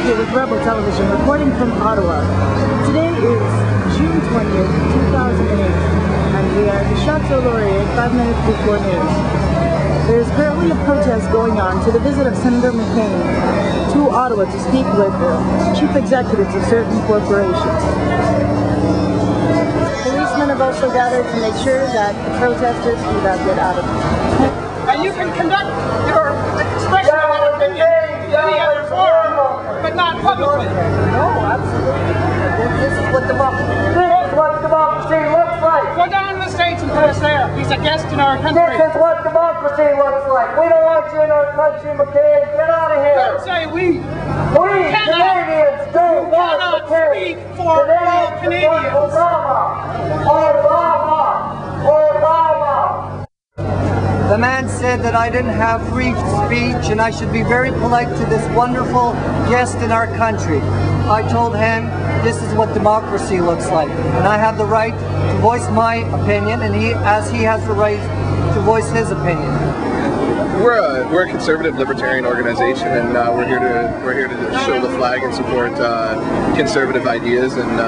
here with Rebel Television, reporting from Ottawa. Today is June 20th, 2008, and we are at the Chateau Laurier 5 minutes before noon. There is currently a protest going on to the visit of Senator McCain to Ottawa to speak with chief executives of certain corporations. Policemen have also gathered to make sure that the protesters do not get out of it. And you can conduct your expression of your opinion in any other forum, but not publicly. No, absolutely. This is what democracy looks like. Go down to the States and put us there. He's a guest in our country. This is what democracy looks like. We don't want you in our country, McCain. Get out of here. Don't say we. We Canadians don't want McCain. Speak for all Canadians. Obama. The man said that I didn't have free speech and I should be very polite to this wonderful guest in our country. I told him this is what democracy looks like, and I have the right to voice my opinion, and he has the right to voice his opinion. We're a conservative libertarian organization, and we're here to show the flag and support conservative ideas. And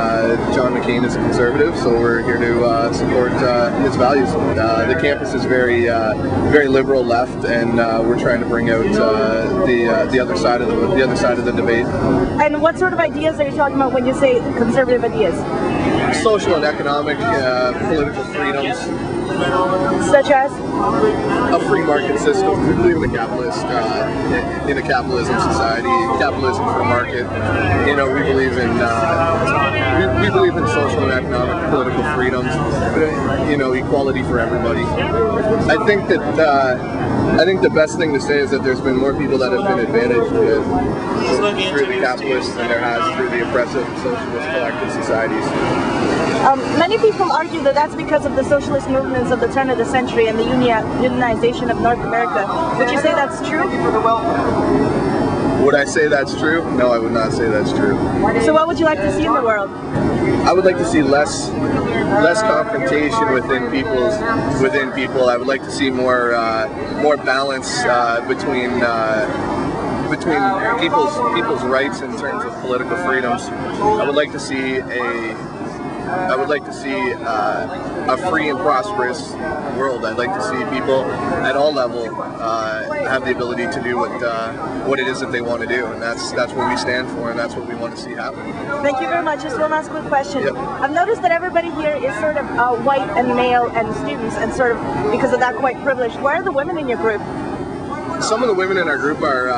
John McCain is a conservative, so we're here to support his values. The campus is very liberal left, and we're trying to bring out the other side of the debate. And what sort of ideas are you talking about when you say conservative ideas? Social and economic, political freedoms. Such as? A free market system. We believe in a capitalism society, capitalism for market. You know, we believe in social and economic, political freedoms. You know, equality for everybody. I think the best thing to say is that there's been more people that have been advantaged through the capitalists than there has through the oppressive socialist collective societies. Many people argue that that's because of the socialist movements of the turn of the century and the unionization of North America. Would you say that's true? Would I say that's true? No, I would not say that's true. So what would you like to see in the world? I would like to see less confrontation within people. I would like to see more balance between people's rights in terms of political freedoms. I would like to see a free and prosperous world. I'd like to see people at all levels have the ability to do what it is that they want to do, and that's what we stand for, and that's what we want to see happen. Thank you very much. Just one last quick question. Yep. I've noticed that everybody here is sort of white and male and students, and sort of because of that quite privileged. Why are the women in your group? Some of the women in our group are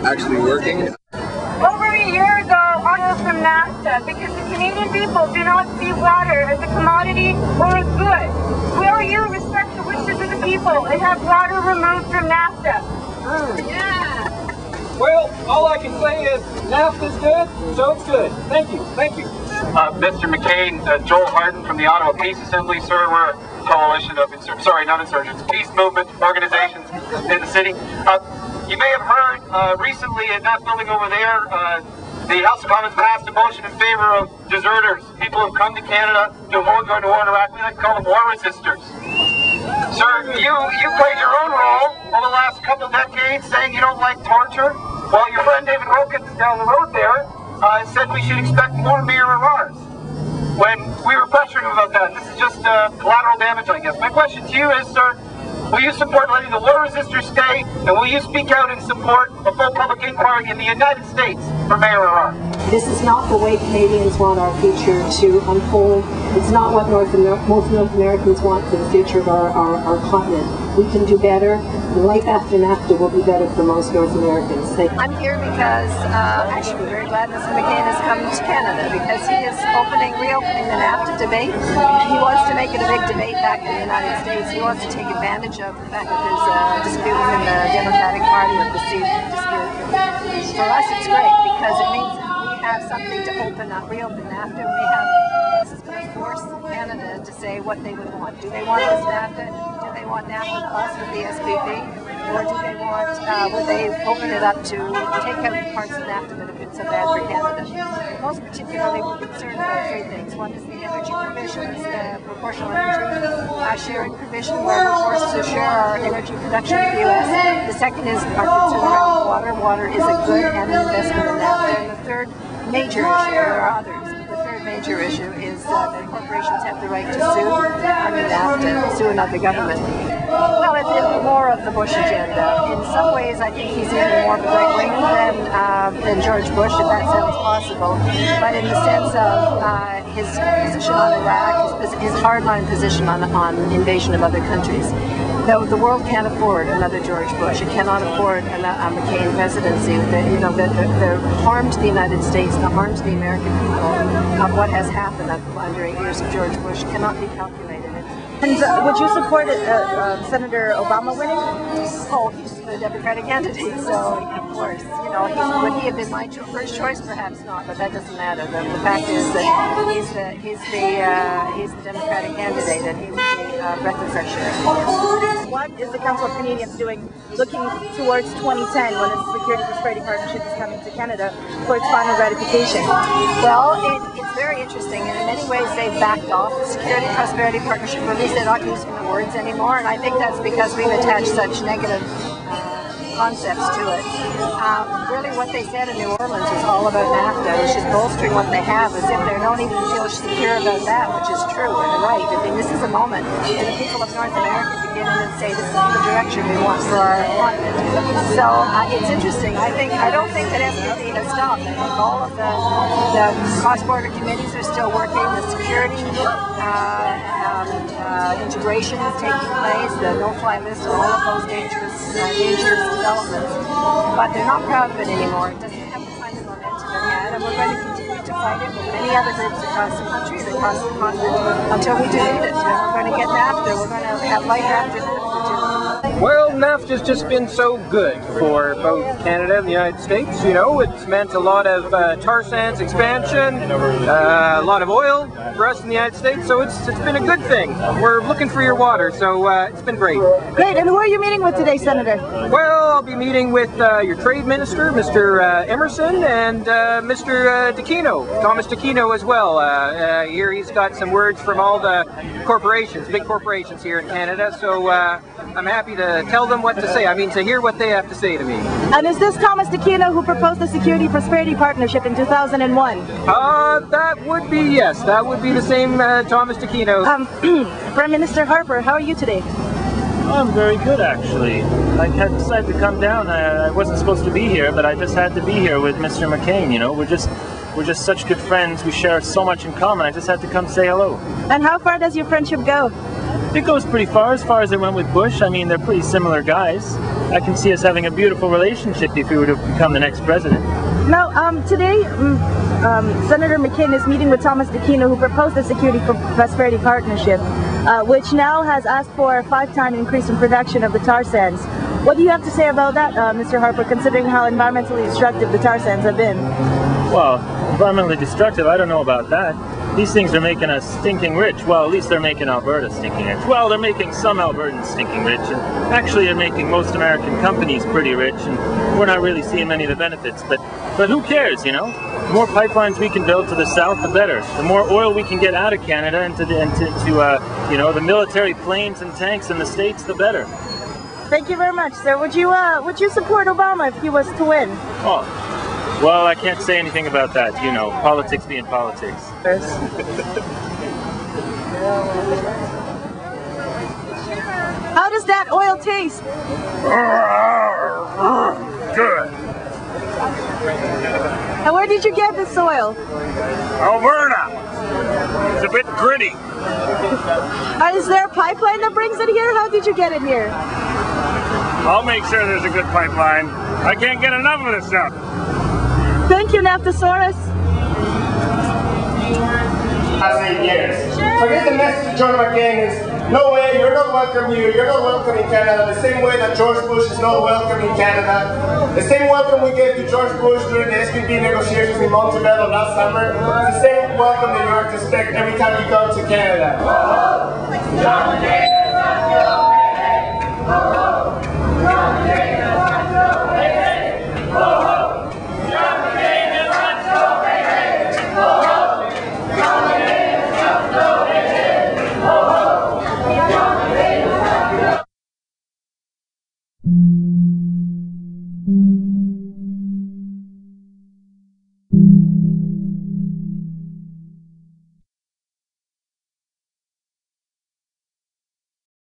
actually working. Over a year ago, I was from NAFTA because the Canadian people do not see water as a commodity or a good. Will you respect the wishes of the people and have water removed from NAFTA? Yeah. Well, all I can say is NAFTA's good, so it's good. Thank you. Thank you. Mr. McCain, Joel Harden from the Ottawa Peace Assembly, sir. We're a coalition of peace movement organizations in the city. You may have heard recently in that building over there, the House of Commons passed a motion in favor of deserters, people who have come to Canada to avoid going to war in Iraq. We like to call them war resistors. Sir, you played your own role over the last couple of decades saying you don't like torture. Well, your friend David Wilkins down the road there said we should expect more MRRs. When we were pressuring him about that, this is just collateral damage, I guess. My question to you is, sir, will you support letting the war resistors stay, and will you speak out in support of full public inquiry in the United States for MRR? This is not the way Canadians want our future to unfold. It's not what most North Americans want for the future of our continent. We can do better. Life after NAFTA will be better for most North Americans. I'm here because actually we're very glad Mr. McCain has come to Canada because he is reopening the NAFTA debate. He wants to make it a big debate back in the United States. He wants to take advantage of the fact that there's dispute within the Democratic Party or perceived dispute. For us it's great because it means we have something to reopen NAFTA. This is going to force Canada to say what they would want. Do they want this NAFTA? Do they want NAFTA plus with the SPP? Or do they want, would they open it up to take out the parts of NAFTA that have been benefits of that for Canada. Most particularly, we're concerned about three things. One is the energy provisions, the proportional energy sharing provision, where we're forced to share our energy production with the U.S. The second is our concern around water. Water is a good and an investment in that. And the third major issue, there are others. The third major issue is that corporations have the right to sue under NAFTA, sue another government. Well, it's more of the Bush agenda. In some ways, I think he's even more of a right wing than George Bush, if that sounds possible. But in the sense of his position on Iraq, his hardline position on invasion of other countries. The world can't afford another George Bush. It cannot afford a McCain presidency. The harm to the United States, the harm to the American people of what has happened under 8 years of George Bush cannot be calculated. And would you support Senator Obama winning? Oh, he's the Democratic candidate, so of course, would he have been my first choice? Perhaps not, but that doesn't matter. The fact is that he's the Democratic candidate, and he would be a breath of fresh air. What is the Council of Canadians doing, looking towards 2010, when the Security Prosperity Partnership is coming to Canada for its final ratification? Well, it's very interesting, and in many ways they've backed off the Security Prosperity Partnership, or at least they're not using the words anymore, and I think that's because we've attached such negative concepts to it. Really what they said in New Orleans is all about NAFTA. It's just bolstering what they have, as if they don't even feel secure about that, which is true and right. I mean, this is a moment for the people of North America to get in and say this is the direction we want for our continent. So it's interesting. I don't think that SPP has stopped. I think all of the cross-border committees are still working. The security integration is taking place. The no-fly list and all of those dangerous developments. But they're not proud of it anymore. It doesn't have the kind of momentum it had, and we're going to continue to fight it with many other groups across the country and across the continent until we defeat it. And we're going to get NAFTA. We're going to have life after NAFTA. Well, NAFTA's just been so good for both Canada and the United States. It's meant a lot of tar sands expansion, a lot of oil for us in the United States, so it's been a good thing. We're looking for your water, so it's been great. Great, and who are you meeting with today, Senator? Well, I'll be meeting with your Trade Minister, Mr. Emerson, and Mr. Dicchino, Thomas Dicchino as well. Here he's got some words from all the corporations, big corporations here in Canada, so I'm happy to tell them what to say. To hear what they have to say to me. And is this Thomas Dicchino who proposed the Security Prosperity Partnership in 2001? That would be, yes. That would be the same Thomas Dicchino. Prime Minister Harper, how are you today? I'm very good, actually. I had decided to come down. I wasn't supposed to be here, but I just had to be here with Mr. McCain. We're just such good friends. We share so much in common. I just had to come say hello. And how far does your friendship go? It goes pretty far as it went with Bush. They're pretty similar guys. I can see us having a beautiful relationship if we were to become the next president. Now, today, Senator McCain is meeting with Thomas Dicchino, who proposed the Security Prosperity Partnership, which now has asked for a 5-time increase in production of the tar sands. What do you have to say about that, Mr. Harper, considering how environmentally destructive the tar sands have been? Well, environmentally destructive, I don't know about that. These things are making us stinking rich. Well, at least they're making Alberta stinking rich. Well, they're making some Albertans stinking rich, and actually they're making most American companies pretty rich, and we're not really seeing many of the benefits. But who cares, The more pipelines we can build to the south, the better. The more oil we can get out of Canada and to the military planes and tanks in the States, the better. Thank you very much, sir. Would you support Obama if he was to win? Oh. Well, I can't say anything about that, politics being politics. How does that oil taste? Good. And where did you get this oil? Alberta. It's a bit gritty. Is there a pipeline that brings it here? How did you get it here? I'll make sure there's a good pipeline. I can't get enough of this stuff. Thank you, Naftasaurus. Last 8 years. So I guess the message to John McCain is, no way, you're not welcome here, you're not welcome in Canada, the same way that George Bush is not welcome in Canada. The same welcome we gave to George Bush during the SPP negotiations in Montebello last summer, the same welcome that you are to expect every time you come to Canada.